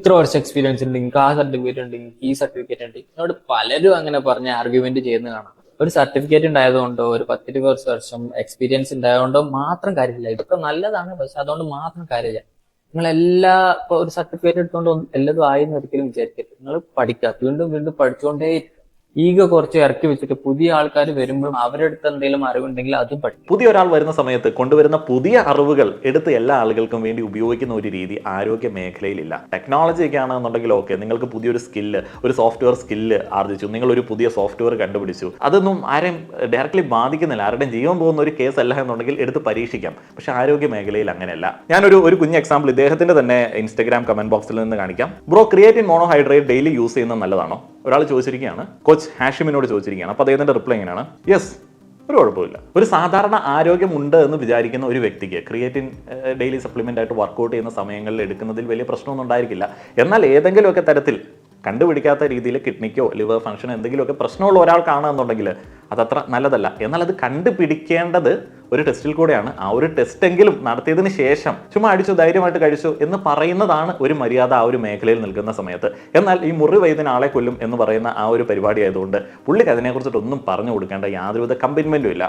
ഇത്ര വർഷം എക്സ്പീരിയൻസ് ഉണ്ട്, എനിക്ക് ആ സർട്ടിഫിക്കറ്റ് ഉണ്ട്, എനിക്ക് ഈ സർട്ടിഫിക്കറ്റ് ഉണ്ട്. എന്നോട് പലരും അങ്ങനെ പറഞ്ഞ് ആർഗ്യുമെന്റ് ചെയ്യുന്ന കാണാം. ഒരു സർട്ടിഫിക്കറ്റ് ഉണ്ടായതുകൊണ്ടോ ഒരു 10-20 വർഷം എക്സ്പീരിയൻസ് ഉണ്ടായതുകൊണ്ടോ മാത്രം കാര്യമില്ല. ഇതൊക്കെ നല്ലതാണ്, പക്ഷെ അതുകൊണ്ട് മാത്രം കാര്യമില്ല. നിങ്ങൾ ഇപ്പൊ ഒരു സർട്ടിഫിക്കറ്റ് എടുത്തുകൊണ്ട് എല്ലതും ആയെന്ന് ഒരിക്കലും വിചാരിക്കരുത്. നിങ്ങൾ പഠിക്കുക, വീണ്ടും വീണ്ടും പഠിച്ചുകൊണ്ടേ ഈഗോ കുറച്ച് ഇറക്കി വെച്ചിട്ട് പുതിയ ആൾക്കാർ വരുമ്പോഴും അവരുടെ അടുത്ത് എന്തെങ്കിലും അറിവുണ്ടെങ്കിൽ അതും പഠിക്കും. പുതിയ ഒരാൾ വരുന്ന സമയത്ത് കൊണ്ടുവരുന്ന പുതിയ അറിവുകൾ എടുത്ത് എല്ലാ ആളുകൾക്കും വേണ്ടി ഉപയോഗിക്കുന്ന ഒരു രീതി ആരോഗ്യ മേഖലയിലില്ല. ടെക്നോളജി ഒക്കെ ആണെന്നുണ്ടെങ്കിൽ ഓക്കെ, നിങ്ങൾക്ക് പുതിയൊരു സ്കില്ല്, ഒരു സോഫ്റ്റ്വെയർ സ്കില്ല് ആർജിച്ചു, നിങ്ങളൊരു പുതിയ സോഫ്റ്റ്വെയർ കണ്ടുപിടിച്ചു, അതൊന്നും ആരെയും ഡയറക്റ്റ്ലി ബാധിക്കുന്നില്ല, ആരുടെയും ജീവൻ പോകുന്ന ഒരു കേസ് അല്ല എന്നുണ്ടെങ്കിൽ എടുത്ത് പരീക്ഷിക്കാം. പക്ഷെ ആരോഗ്യ മേഖലയിൽ അങ്ങനെയല്ല. ഞാനൊരു കുഞ്ഞ് എക്സാമ്പിൾ ഇദ്ദേഹത്തിന്റെ തന്നെ ഇൻസ്റ്റാഗ്രാം കമന്റ് ബോക്സിൽ നിന്ന് കാണിക്കാം. Bro, creatine monohydrate daily use ചെയ്യുന്നത് നല്ലതാണോ? ഒരാൾ ചോദിച്ചിരിക്കുകയാണ്, കോച്ച് ഹാഷിമിനോട് ചോദിച്ചിരിക്കുകയാണ്. അപ്പോൾ അദ്ദേഹത്തിന്റെ റിപ്ലൈ എങ്ങനെയാണ്? യെസ്, ഒരു കുഴപ്പമില്ല. ഒരു സാധാരണ ആരോഗ്യമുണ്ട് എന്ന് വിചാരിക്കുന്ന ഒരു വ്യക്തിക്ക് ക്രിയേറ്റിൻ ഡെയിലി സപ്ലിമെന്റ് ആയിട്ട് വർക്കൗട്ട് ചെയ്യുന്ന സമയങ്ങളിൽ എടുക്കുന്നതിൽ വലിയ പ്രശ്നമൊന്നും ഉണ്ടായിരിക്കില്ല. എന്നാൽ ഏതെങ്കിലുമൊക്കെ തരത്തിൽ കണ്ടുപിടിക്കാത്ത രീതിയിൽ കിഡ്നിക്കോ ലിവർ ഫംഗ്ഷനോ എന്തെങ്കിലുമൊക്കെ പ്രശ്നമുള്ള ഒരാൾക്കാണെന്നുണ്ടെങ്കിൽ അതത്ര നല്ലതല്ല. എന്നാൽ അത് കണ്ടുപിടിക്കേണ്ടത് ഒരു ടെസ്റ്റിൽ കൂടെയാണ്. ആ ഒരു ടെസ്റ്റെങ്കിലും നടത്തിയതിന് ശേഷം ചുമ്മാ അടിച്ചു ധൈര്യമായിട്ട് കഴിച്ചു എന്ന് പറയുന്നതാണ് ഒരു മര്യാദ ആ ഒരു മേഖലയിൽ നിൽക്കുന്ന സമയത്ത്. എന്നാൽ ഈ മുറി വൈദ്യൻ ആളെ കൊല്ലും എന്ന് പറയുന്ന ആ ഒരു പരിപാടി ആയതുകൊണ്ട് പുള്ളിക്ക് അതിനെക്കുറിച്ചിട്ടൊന്നും പറഞ്ഞു കൊടുക്കേണ്ട യാതൊരുവിധ കമ്മിറ്റ്മെന്റും ഇല്ല.